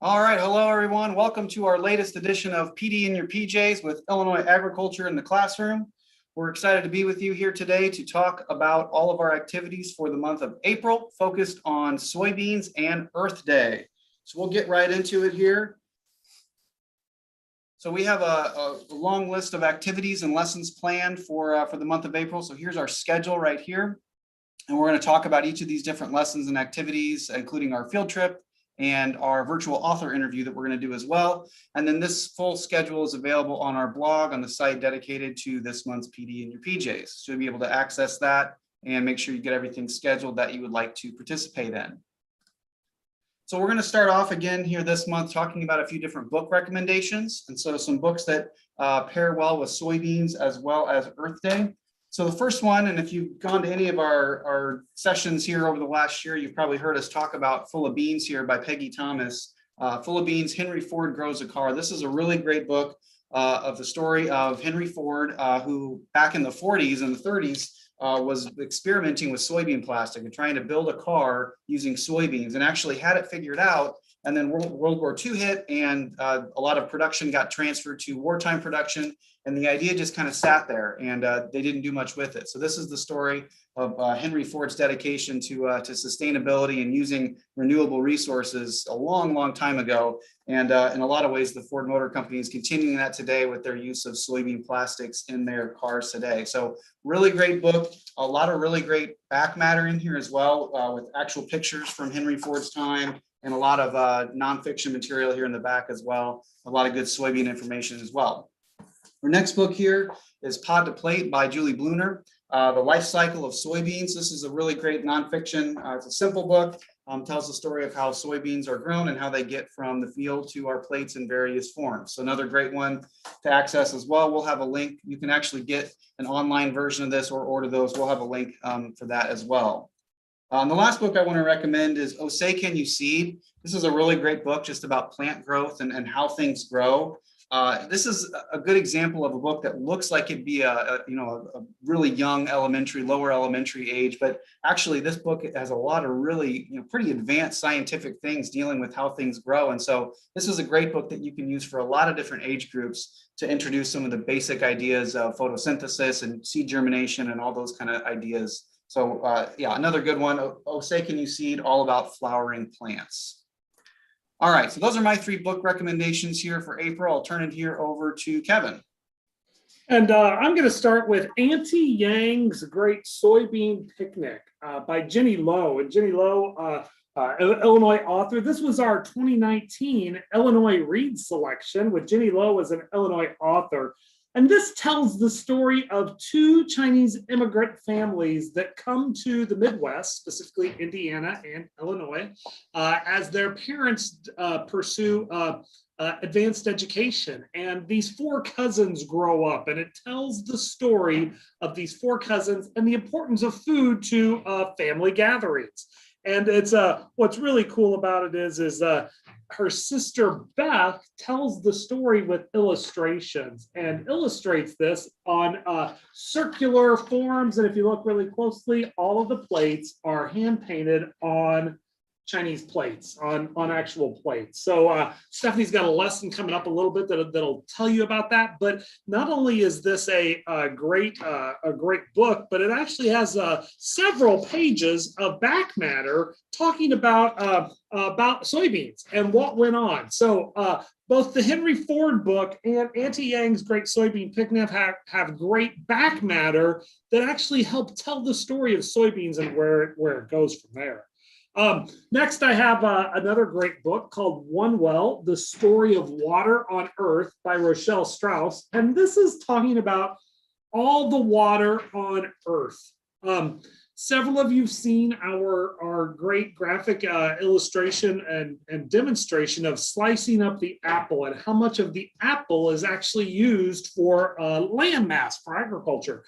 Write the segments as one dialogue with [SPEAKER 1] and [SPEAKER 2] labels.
[SPEAKER 1] All right, hello everyone. Welcome to our latest edition of PD in your PJs with Illinois Agriculture in the Classroom. We're excited to be with you here today to talk about all of our activities for the month of April, focused on soybeans and Earth Day. So we'll get right into it here. So we have a long list of activities and lessons planned for the month of April. So here's our schedule right here. And we're going to talk about each of these different lessons and activities, including our field trip and our virtual author interview that we're going to do as well. And then this full schedule is available on our blog on the site dedicated to this month's PD in your PJs. So you'll be able to access that and make sure you get everything scheduled that you would like to participate in. So we're going to start off again here this month talking about a few different book recommendations. And so some books that pair well with soybeans as well as Earth Day. So the first one, and if you've gone to any of our sessions here over the last year, you've probably heard us talk about Full of Beans here by Peggy Thomas. Full of Beans, Henry Ford Grows a Car. This is a really great book of the story of Henry Ford, who back in the 40s and the 30s was experimenting with soybean plastic and trying to build a car using soybeans and actually had it figured out. And then World War II hit and a lot of production got transferred to wartime production. And the idea just kind of sat there and they didn't do much with it. So this is the story of Henry Ford's dedication to sustainability and using renewable resources a long, long time ago. And in a lot of ways, the Ford Motor Company is continuing that today with their use of soybean plastics in their cars today. So really great book, a lot of really great back matter in here as well with actual pictures from Henry Ford's time and a lot of nonfiction material here in the back as well. A lot of good soybean information as well. Our next book here is Pod to Plate by Julie Bluner, The Life Cycle of Soybeans. This is a really great nonfiction. It's a simple book, tells the story of how soybeans are grown and how they get from the field to our plates in various forms. So another great one to access as well. We'll have a link. You can actually get an online version of this or order those. We'll have a link for that as well. The last book I want to recommend is Oh Say Can You Seed? This is a really great book just about plant growth and how things grow. This is a good example of a book that looks like it'd be a really young lower elementary age, but actually this book has a lot of really pretty advanced scientific things dealing with how things grow. And so this is a great book that you can use for a lot of different age groups to introduce some of the basic ideas of photosynthesis and seed germination and all those kind of ideas. So yeah, another good one. Oh Say Can You Seed, all about flowering plants. All right, so those are my 3 book recommendations here for April. I'll turn it here over to Kevin.
[SPEAKER 2] And I'm going to start with Auntie Yang's Great Soybean Picnic by Jenny Lowe. And Jenny Lowe, Illinois author. This was our 2019 Illinois Read selection with Jenny Lowe as an Illinois author. And this tells the story of 2 Chinese immigrant families that come to the Midwest, specifically Indiana and Illinois, as their parents pursue advanced education. And these 4 cousins grow up, and it tells the story of these 4 cousins and the importance of food to family gatherings. And it's what's really cool about it is her sister Beth tells the story with illustrations and illustrates this on circular forms. And if you look really closely, all of the plates are hand painted on Chinese plates, on actual plates. So Stephanie's got a lesson coming up a little bit that'll tell you about that. But not only is this a great book, but it actually has several pages of back matter talking about soybeans and what went on. So both the Henry Ford book and Auntie Yang's Great Soybean Picnic have great back matter that actually help tell the story of soybeans and where it goes from there. Next, I have another great book called One Well, The Story of Water on Earth by Rochelle Strauss. And this is talking about all the water on Earth. Several of you have seen our great graphic illustration and demonstration of slicing up the apple and how much of the apple is actually used for land mass for agriculture.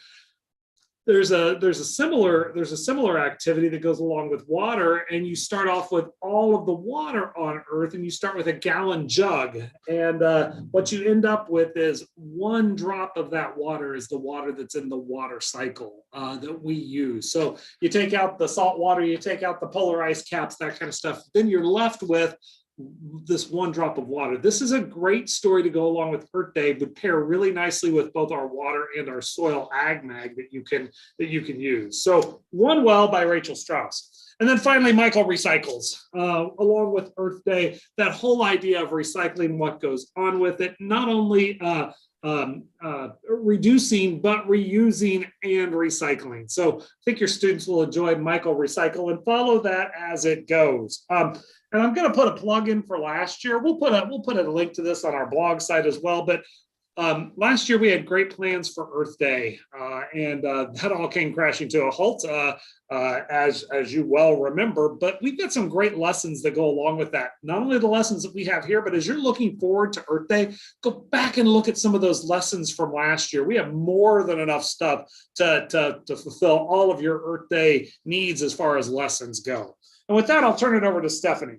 [SPEAKER 2] There's a similar activity that goes along with water, and you start off with all of the water on Earth, and you start with a gallon jug, and what you end up with is 1 drop of that water is the water that's in the water cycle that we use. So you take out the salt water, you take out the polar ice caps, that kind of stuff, then you're left with this one drop of water. This is a great story to go along with Earth Day, would pair really nicely with both our water and our soil ag mag that you can use. So One Well by Rachel Strauss. And then finally, Michael recycles, along with Earth Day, that whole idea of recycling, what goes on with it, not only reducing, but reusing and recycling. So I think your students will enjoy Michael Recycle and follow that as it goes. And I'm going to put a plug in for last year. We'll put a link to this on our blog site as well. But last year we had great plans for Earth Day, and that all came crashing to a halt, as you well remember. But we've got some great lessons that go along with that. Not only the lessons that we have here, but as you're looking forward to Earth Day, go back and look at some of those lessons from last year. We have more than enough stuff to fulfill all of your Earth Day needs as far as lessons go. And with that, I'll turn it over to Stephanie.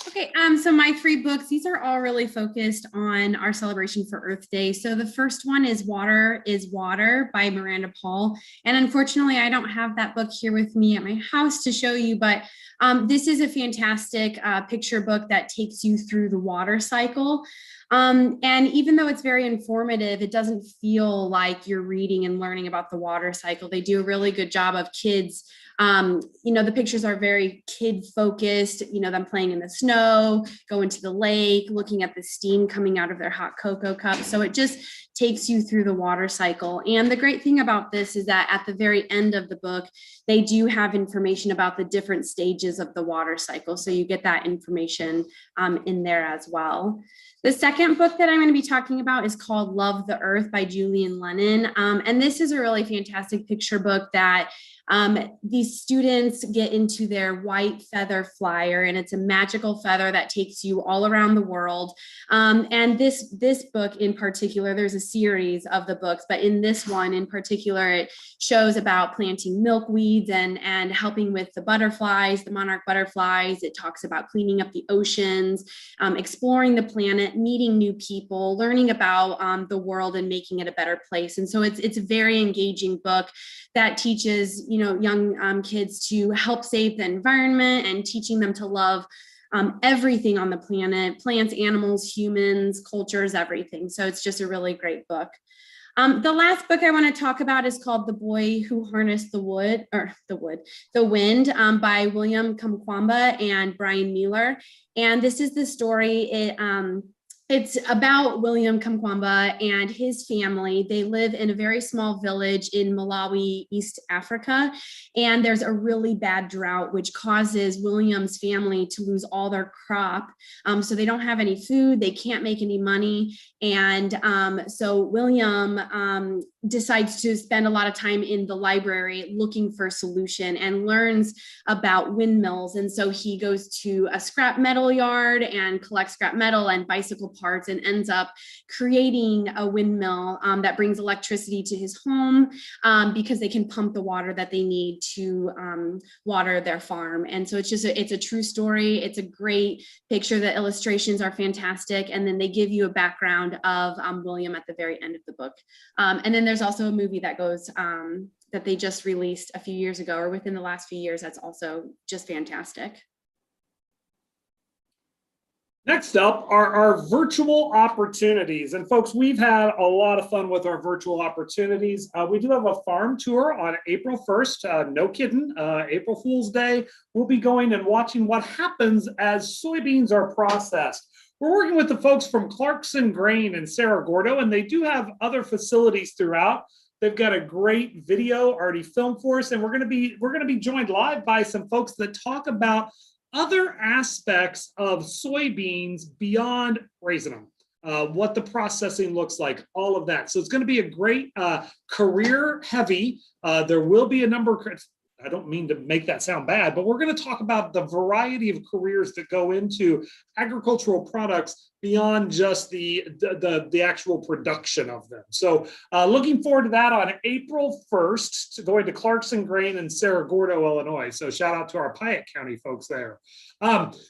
[SPEAKER 3] Okay, so my 3 books, these are all really focused on our celebration for Earth Day. So the first one is Water is Water by Miranda Paul. And unfortunately, I don't have that book here with me at my house to show you, but this is a fantastic picture book that takes you through the water cycle. And even though it's very informative, it doesn't feel like you're reading and learning about the water cycle. They do a really good job of kids. The pictures are very kid focused, them playing in the snow, going to the lake, looking at the steam coming out of their hot cocoa cup. So it just takes you through the water cycle. And the great thing about this is that at the very end of the book, they do have information about the different stages of the water cycle. So you get that information in there as well. The second book that I'm going to be talking about is called Love the Earth by Julian Lennon. And this is a really fantastic picture book that these students get into their white feather flyer, and it's a magical feather that takes you all around the world. And this book in particular, there's a series of the books, but in this one in particular, it shows about planting milkweeds and helping with the butterflies, the monarch butterflies. It talks about cleaning up the oceans, exploring the planet, meeting new people, learning about the world and making it a better place. And so it's a very engaging book that teaches young kids to help save the environment and teaching them to love everything on the planet, plants, animals, humans, cultures, everything. So it's just a really great book. The last book I want to talk about is called The Boy Who Harnessed the Wind by William Kamkwamba and Brian Mueller. And this is the story. It's about William Kamkwamba and his family. They live in a very small village in Malawi, East Africa, and there's a really bad drought, which causes William's family to lose all their crop. So they don't have any food, they can't make any money, and so William decides to spend a lot of time in the library looking for a solution and learns about windmills. And so he goes to a scrap metal yard and collects scrap metal and bicycle parts and ends up creating a windmill that brings electricity to his home because they can pump the water that they need to water their farm. And so it's a true story. It's a great picture. The illustrations are fantastic. And then they give you a background of William at the very end of the book. And then there's also a movie that goes that they just released a few years ago or within the last few years. That's also just fantastic.
[SPEAKER 2] Next up are our virtual opportunities. And folks, we've had a lot of fun with our virtual opportunities. We do have a farm tour on April 1st. No kidding, April Fool's Day. We'll be going and watching what happens as soybeans are processed. We're working with the folks from Clarkson Grain in Cerro Gordo, and they do have other facilities throughout. They've got a great video already filmed for us, and we're going to be joined live by some folks that talk about other aspects of soybeans beyond raising them, what the processing looks like, all of that. So it's going to be a great career heavy. There will be a number of, I don't mean to make that sound bad, but we're going to talk about the variety of careers that go into agricultural products beyond just the actual production of them. So looking forward to that on April 1st, going to Clarkson Grain in Cerro Gordo, Illinois. So shout out to our Piatt County folks there.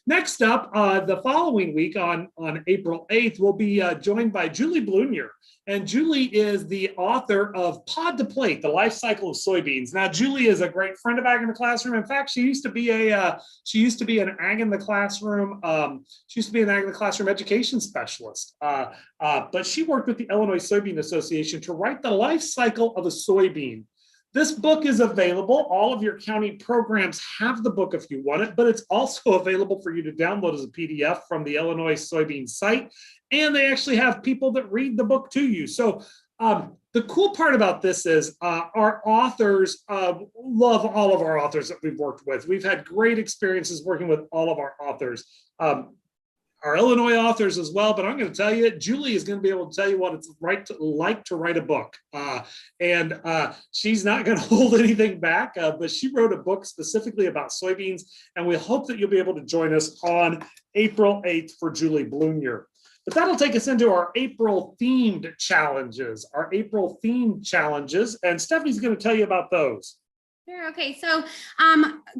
[SPEAKER 2] Next up, the following week on April 8th, we'll be joined by Julie Blunier. And Julie is the author of Pod to Plate, The Life Cycle of Soybeans. Now, Julie is a great friend of Ag in the Classroom. In fact, she used to be an Ag in the Classroom. She used to be an Ag in the Classroom education specialist. But she worked with the Illinois Soybean Association to write the life cycle of a soybean. This book is available. All of your county programs have the book if you want it, but it's also available for you to download as a PDF from the Illinois Soybean site. And they actually have people that read the book to you. So the cool part about this is our authors love all of our authors that we've worked with. We've had great experiences working with all of our authors. Our Illinois authors as well, but I'm going to tell you, Julie is going to be able to tell you what it's like to write a book. And she's not going to hold anything back, but she wrote a book specifically about soybeans, and we hope that you'll be able to join us on April 8th for Julie Blunier. But that'll take us into our April themed challenges, and Stephanie's going to tell you about those.
[SPEAKER 3] Sure. Okay. So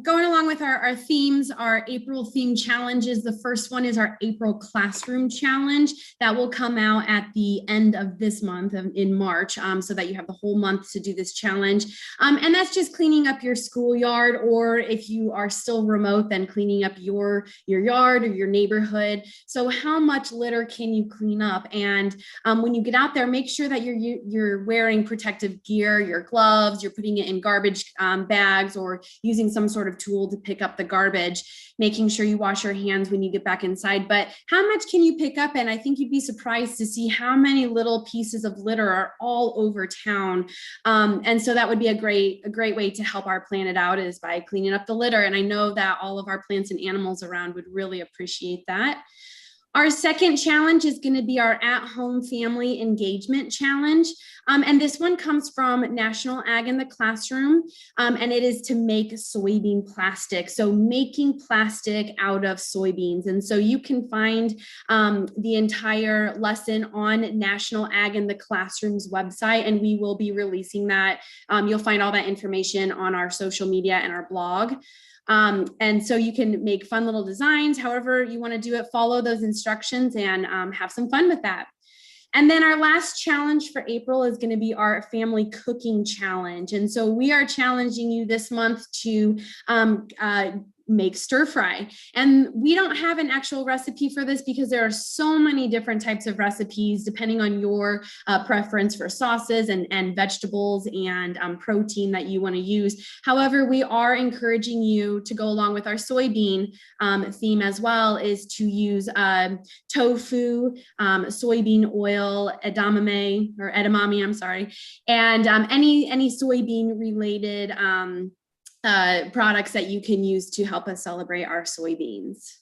[SPEAKER 3] going along with our themes, our April theme challenges, the first one is our April classroom challenge that will come out at the end of this month in March, so that you have the whole month to do this challenge. And that's just cleaning up your schoolyard, or if you are still remote, then cleaning up your yard or your neighborhood. So how much litter can you clean up? And when you get out there, make sure that you're wearing protective gear, your gloves, you're putting it in garbage bags, or using some sort of tool to pick up the garbage, making sure you wash your hands when you get back inside. But how much can you pick up? And I think you'd be surprised to see how many little pieces of litter are all over town. And so that would be a great way to help our planet out, is by cleaning up the litter. And I know that all of our plants and animals around would really appreciate that. Our second challenge is going to be our at-home family engagement challenge. And this one comes from National Ag in the Classroom, and it is to make soybean plastic. So making plastic out of soybeans. And so you can find the entire lesson on National Ag in the Classroom's website, and we will be releasing that. You'll find all that information on our social media and our blog. And so you can make fun little designs, however you want to do it, follow those instructions, and have some fun with that. And then our last challenge for April is going to be our family cooking challenge. And so we are challenging you this month to make stir fry. And we don't have an actual recipe for this because there are so many different types of recipes depending on your preference for sauces and vegetables and protein that you want to use. However, we are encouraging you to go along with our soybean theme as well, is to use tofu, soybean oil, edamame, I'm sorry, and any soybean related products that you can use to help us celebrate our soybeans.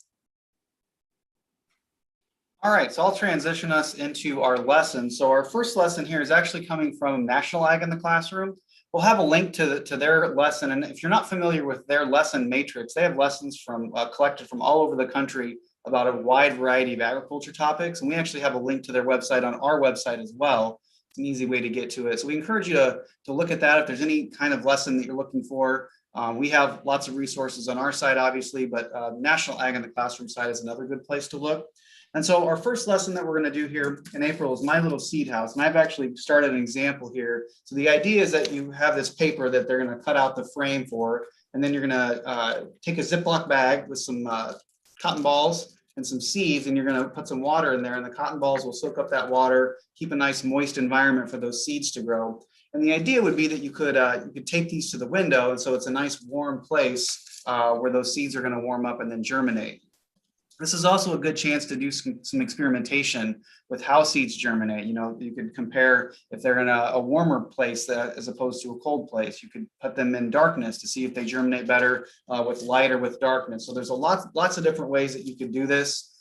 [SPEAKER 1] All right, so I'll transition us into our lesson. So our first lesson here is actually coming from National Ag in the Classroom. We'll have a link to their lesson. And if you're not familiar with their lesson matrix, they have lessons from collected from all over the country about a wide variety of agriculture topics. And we actually have a link to their website on our website as well. It's an easy way to get to it. So we encourage you to look at that if there's any kind of lesson that you're looking for. We have lots of resources on our site, obviously, but National Ag in the Classroom site is another good place to look. And so our first lesson that we're going to do here in April is My Little Seed House. And I've actually started an example here. So the idea is that you have this paper that they're going to cut out the frame for, and then you're going to take a Ziploc bag with some cotton balls and some seeds, and you're going to put some water in there, and the cotton balls will soak up that water, keep a nice moist environment for those seeds to grow. And the idea would be that you could take these to the window, and so it's a nice warm place where those seeds are going to warm up and then germinate. This is also a good chance to do some experimentation with how seeds germinate. You know, you could compare if they're in a warmer place as opposed to a cold place. You could put them in darkness to see if they germinate better with light or with darkness. So there's lots of different ways that you could do this.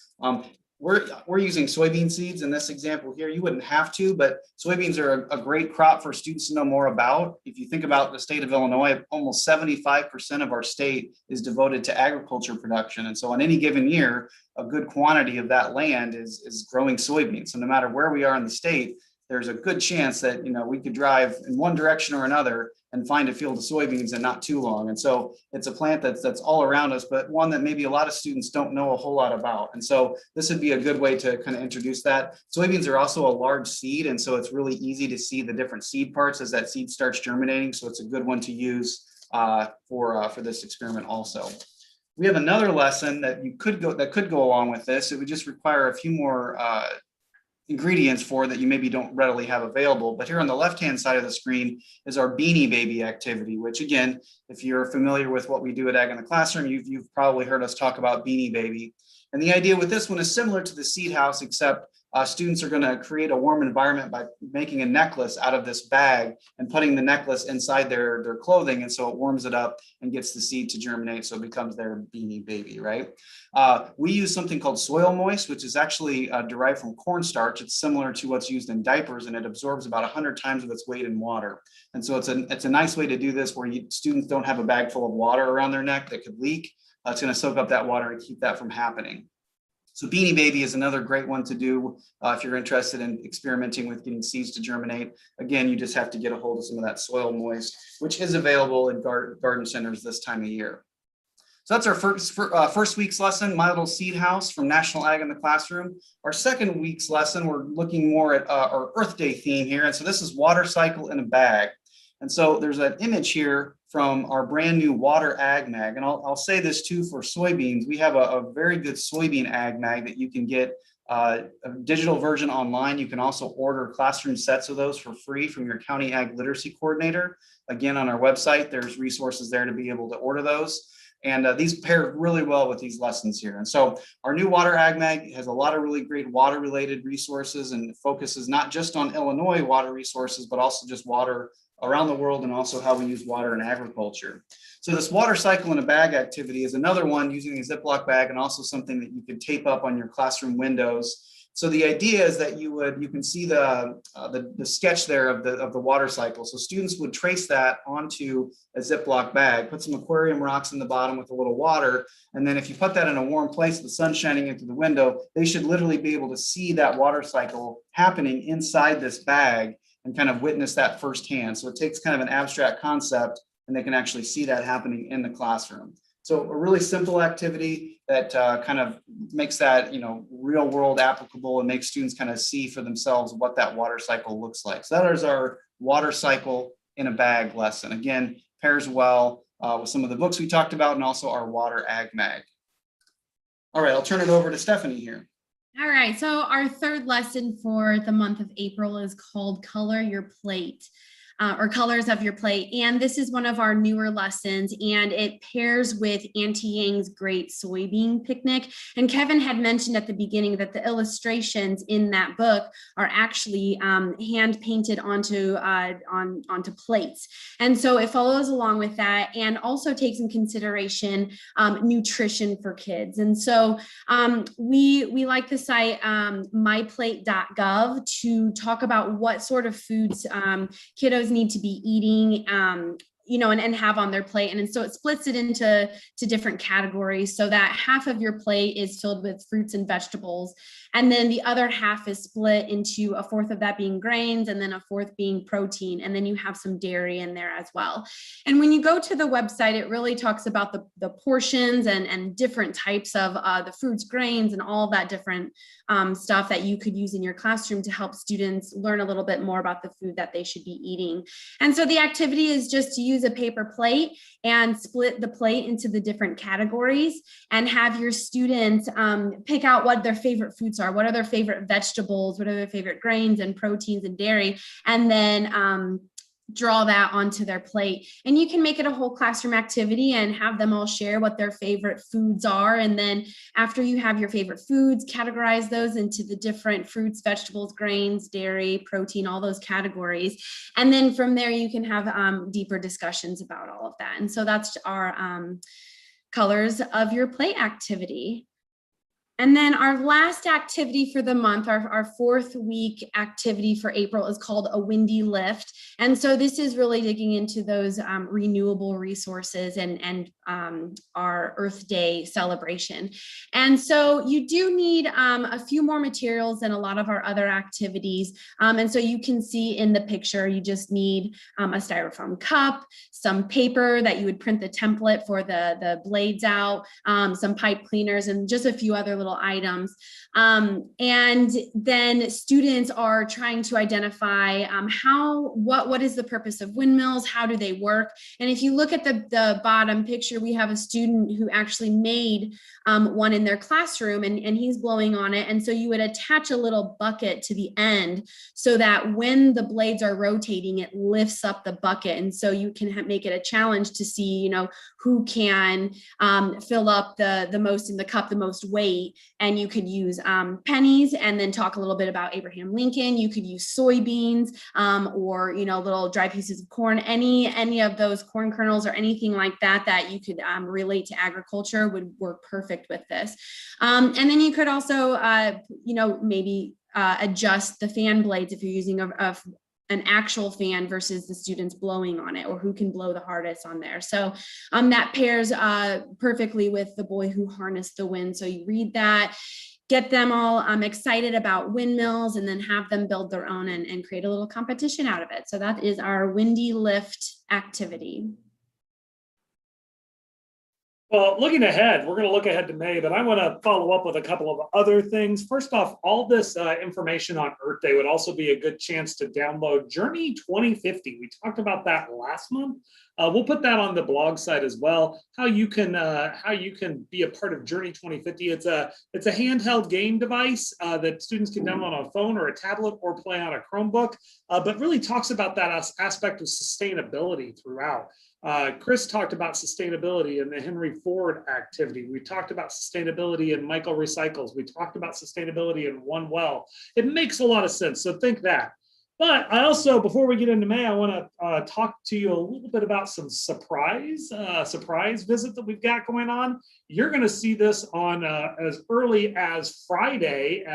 [SPEAKER 1] We're using soybean seeds in this example here. You wouldn't have to, but soybeans are a great crop for students to know more about. If you think about the state of Illinois, almost 75% of our state is devoted to agriculture production. And so on any given year, a good quantity of that land is growing soybeans. So no matter where we are in the state, there's a good chance that, you know, we could drive in one direction or another and find a field of soybeans in not too long. And so it's a plant that's all around us, but one that maybe a lot of students don't know a whole lot about. And so this would be a good way to kind of introduce that. Soybeans are also a large seed, and so it's really easy to see the different seed parts as that seed starts germinating. So it's a good one to use for this experiment also. We have another lesson that could go along with this. It would just require a few more ingredients for that you maybe don't readily have available. But here on the left-hand side of the screen is our Beanie Baby activity, which again, if you're familiar with what we do at Ag in the Classroom, you've probably heard us talk about Beanie Baby. And the idea with this one is similar to the seed house, except students are going to create a warm environment by making a necklace out of this bag and putting the necklace inside their clothing. And so it warms it up and gets the seed to germinate. So it becomes their Beanie Baby, right? We use something called soil moist, which is actually derived from cornstarch. It's similar to what's used in diapers, and it absorbs about 100 times of its weight in water. And so it's a nice way to do this where students don't have a bag full of water around their neck that could leak. It's going to soak up that water and keep that from happening. So Beanie Baby is another great one to do if you're interested in experimenting with getting seeds to germinate. Again, you just have to get a hold of some of that soil moist, which is available in garden centers this time of year. So that's our first week's lesson, My Little Seed House from National Ag in the Classroom. Our second week's lesson, we're looking more at our Earth Day theme here. And so this is water cycle in a bag. And so there's an image here from our brand new water ag mag. And I'll say this too for soybeans. We have a very good soybean ag mag that you can get a digital version online. You can also order classroom sets of those for free from your county ag literacy coordinator. Again, on our website, there's resources there to be able to order those. And these pair really well with these lessons here. And so our new Water Ag Mag has a lot of really great water related resources and focuses not just on Illinois water resources, but also just water around the world and also how we use water in agriculture. So this water cycle in a bag activity is another one using a Ziploc bag and also something that you can tape up on your classroom windows. So the idea is that you can see the sketch there of the water cycle. So students would trace that onto a Ziploc bag, put some aquarium rocks in the bottom with a little water, and then if you put that in a warm place, the sun shining into the window, they should literally be able to see that water cycle happening inside this bag and kind of witness that firsthand. So it takes kind of an abstract concept and they can actually see that happening in the classroom. So a really simple activity that kind of makes that, real world applicable and makes students kind of see for themselves what that water cycle looks like. So that is our water cycle in a bag lesson. Again, pairs well with some of the books we talked about and also our water ag mag. All right, I'll turn it over to Stephanie here.
[SPEAKER 3] All right, so our third lesson for the month of April is called Color Your Plate. Or Colors of Your Plate. And this is one of our newer lessons, and it pairs with Auntie Yang's Great Soybean Picnic. And Kevin had mentioned at the beginning that the illustrations in that book are actually hand painted onto plates. And so it follows along with that and also takes in consideration nutrition for kids. And so we like the site myplate.gov to talk about what sort of foods kiddos need to be eating, and have on their plate. And so it splits it into different categories so that half of your plate is filled with fruits and vegetables. And then the other half is split into a fourth of that being grains and then a fourth being protein. And then you have some dairy in there as well. And when you go to the website, it really talks about the portions and different types of the fruits, grains, and all that different stuff that you could use in your classroom to help students learn a little bit more about the food that they should be eating. And so the activity is just to use a paper plate and split the plate into the different categories and have your students pick out what their favorite foods are, what are their favorite vegetables, what are their favorite grains and proteins and dairy, and then draw that onto their plate. And you can make it a whole classroom activity and have them all share what their favorite foods are. And then after you have your favorite foods, categorize those into the different fruits, vegetables, grains, dairy, protein, all those categories. And then from there, you can have deeper discussions about all of that. And so that's our colors of your plate activity. And then our last activity for the month, our fourth week activity for April is called A Windy Lift. And so this is really digging into those renewable resources and our Earth Day celebration. And so you do need a few more materials than a lot of our other activities. And so you can see in the picture, you just need a styrofoam cup, some paper that you would print the template for the blades out, some pipe cleaners, and just a few other little items. And then students are trying to identify what is the purpose of windmills? How do they work? And if you look at the bottom picture, we have a student who actually made one in their classroom, and he's blowing on it. And so you would attach a little bucket to the end so that when the blades are rotating, it lifts up the bucket. And so you can make it a challenge to see, who can fill up the most in the cup, the most weight. And you could use pennies, and then talk a little bit about Abraham Lincoln. You could use soybeans, or little dry pieces of corn. Any of those corn kernels or anything like that you could relate to agriculture would work perfect with this. And then you could also maybe adjust the fan blades if you're using an actual fan versus the students blowing on it, or who can blow the hardest on there. So that pairs perfectly with The Boy Who Harnessed the Wind. So you read that, get them all excited about windmills, and then have them build their own and create a little competition out of it. So that is our Windy Lift activity.
[SPEAKER 2] Well, looking ahead, we're going to look ahead to May, but I want to follow up with a couple of other things. First off, all this information on Earth Day would also be a good chance to download Journey 2050. We talked about that last month. We'll put that on the blog site as well. How you can be a part of Journey 2050. It's a handheld game device that students can download on a phone or a tablet or play on a Chromebook, but really talks about that aspect of sustainability throughout. Chris talked about sustainability in the Henry Ford activity. We talked about sustainability in Michael Recycles. We talked about sustainability in One Well. It makes a lot of sense, so think that. But I also, before we get into May, I want to talk to you a little bit about some surprise visit that we've got going on. You're going to see this on as early as Friday,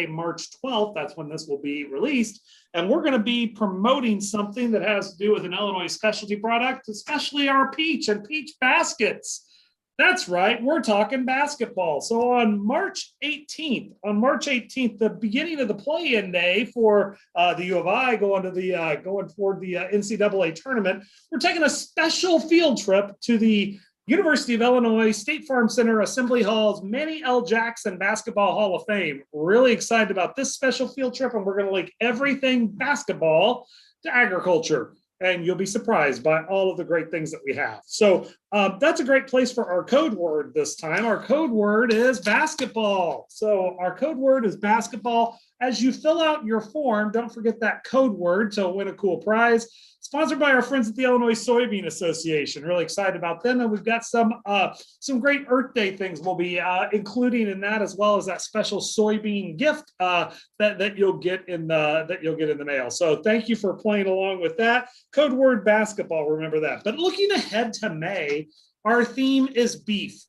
[SPEAKER 2] March 12th. That's when this will be released. And we're going to be promoting something that has to do with an Illinois specialty product, especially our peach and peach baskets. That's right, we're talking basketball. So on March 18th, the beginning of the play-in day for the U of I going toward the NCAA tournament, we're taking a special field trip to the University of Illinois State Farm Center Assembly Hall's Manny L. Jackson Basketball Hall of Fame. Really excited about this special field trip, and we're going to link everything basketball to agriculture. And you'll be surprised by all of the great things that we have. So that's a great place for our code word this time. Our code word is basketball. So our code word is basketball. As you fill out your form, don't forget that code word to win a cool prize. Sponsored by our friends at the Illinois Soybean Association. Really excited about them. And we've got some great Earth Day things we'll be including in that, as well as that special soybean gift that you'll get in the mail. So thank you for playing along with that. Code word basketball, remember that. But looking ahead to May, our theme is beef.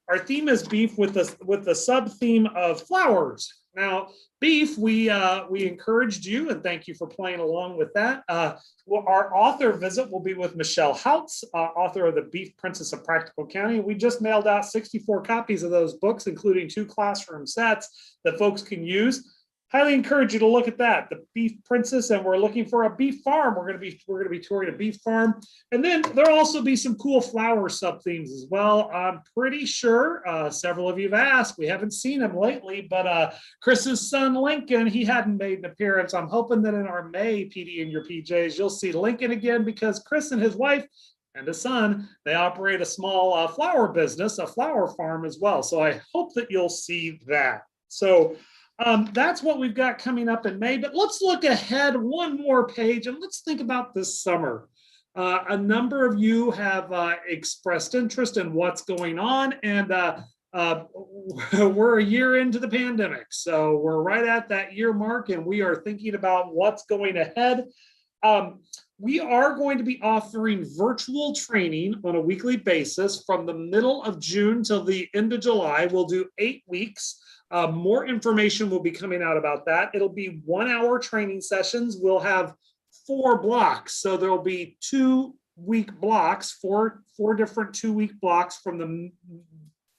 [SPEAKER 2] Our theme is beef with the sub theme of flowers. Now, beef, we encouraged you, and thank you for playing along with that. Our author visit will be with Michelle Hautz, author of The Beef Princess of Practical County. We just mailed out 64 copies of those books, including 2 classroom sets that folks can use. Highly encourage you to look at that, The Beef Princess, and we're looking for a beef farm. We're going to be touring a beef farm, and then there'll also be some cool flower sub themes as well. I'm pretty sure several of you have asked. We haven't seen him lately, but Chris's son Lincoln, he hadn't made an appearance. I'm hoping that in our May PD in Your PJs, you'll see Lincoln again, because Chris and his wife and his son, they operate a small flower business, a flower farm as well. So I hope that you'll see that. So that's what we've got coming up in May, but let's look ahead one more page and let's think about this summer. A number of you have expressed interest in what's going on, and we're a year into the pandemic. So we're right at that year mark, and we are thinking about what's going ahead. We are going to be offering virtual training on a weekly basis from the middle of June till the end of July. We'll do 8 weeks. More information will be coming out about that. It'll be 1-hour training sessions. We'll have 4 blocks. So there'll be 2-week blocks, four different 2-week blocks from the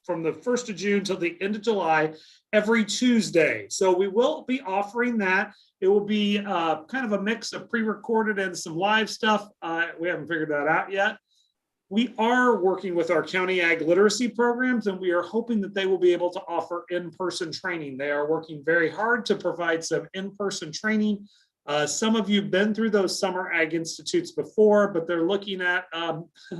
[SPEAKER 2] 1st of June till the end of July, every Tuesday. So we will be offering that. It will be kind of a mix of pre-recorded and some live stuff. We haven't figured that out yet. We are working with our county ag literacy programs, and we are hoping that they will be able to offer in-person training. They are working very hard to provide some in-person training. Some of you have been through those summer ag institutes before, but they're looking at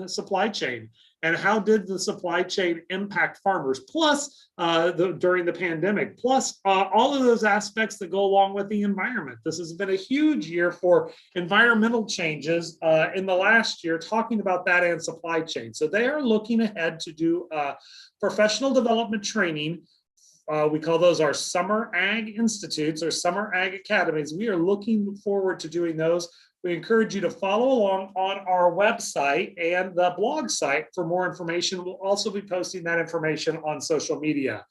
[SPEAKER 2] supply chain and how did the supply chain impact farmers, plus during the pandemic, plus all of those aspects that go along with the environment. This has been a huge year for environmental changes in the last year, talking about that and supply chain. So they are looking ahead to do professional development training. We call those our summer ag institutes or summer ag academies. We are looking forward to doing those. We encourage you to follow along on our website and the blog site for more information. We'll also be posting that information on social media.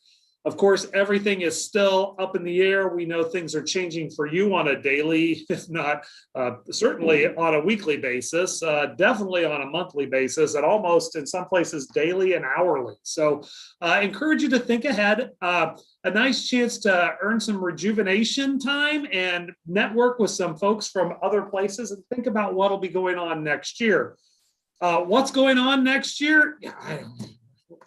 [SPEAKER 2] Of course, everything is still up in the air. We know things are changing for you on a daily, if not certainly on a weekly basis, definitely on a monthly basis, and almost in some places daily and hourly. So I encourage you to think ahead. A nice chance to earn some rejuvenation time and network with some folks from other places and think about what will be going on next year. What's going on next year?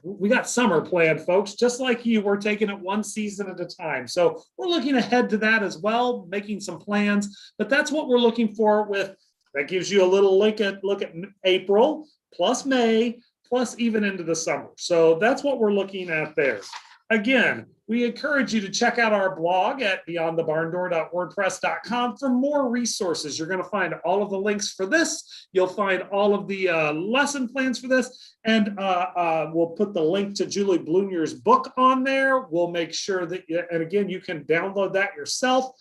[SPEAKER 2] We got summer planned, folks. Just like you, we're taking it one season at a time. So we're looking ahead to that as well, making some plans. But that's what we're looking for with, that gives you a little look at April, plus May, plus even into the summer. So that's what we're looking at there. Again, we encourage you to check out our blog at beyondthebarndoor.wordpress.com for more resources. You're going to find all of the links for this. You'll find all of the lesson plans for this. And we'll put the link to Julie Blunier's book on there. We'll make sure that, and again, you can download that yourself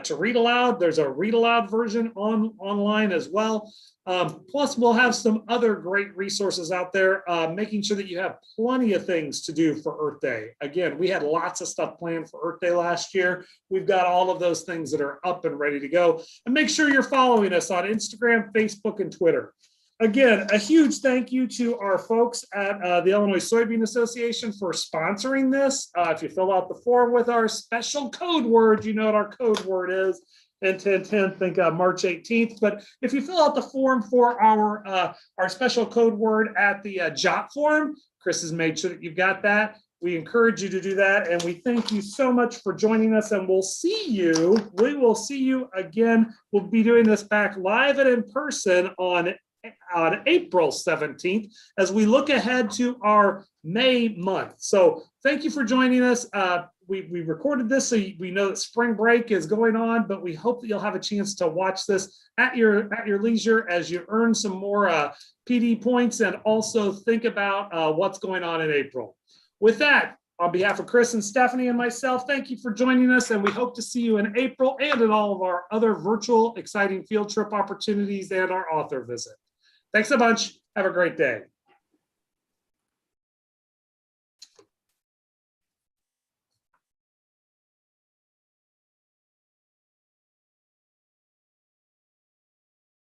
[SPEAKER 2] to read aloud. There's a read aloud version online as well. Plus, we'll have some other great resources out there, making sure that you have plenty of things to do for Earth Day. Again, we had lots of stuff planned for Earth Day last year. We've got all of those things that are up and ready to go. And make sure you're following us on Instagram, Facebook, and Twitter. Again, a huge thank you to our folks at the Illinois Soybean Association for sponsoring this. If you fill out the form with our special code word, you know what our code word is. 10-10-10, think March 18th. But if you fill out the form for our special code word at the JOT form, Chris has made sure that you've got that. We encourage you to do that. And we thank you so much for joining us. And we'll see you. We will see you again. We'll be doing this back live and in person on April 17th as we look ahead to our May month. So thank you for joining us. We recorded this so we know that spring break is going on, but we hope that you'll have a chance to watch this at your leisure as you earn some more PD points and also think about what's going on in April. With that, on behalf of Chris and Stephanie and myself, thank you for joining us, and we hope to see you in April and in all of our other virtual exciting field trip opportunities and our author visit. Thanks a bunch. Have a great day.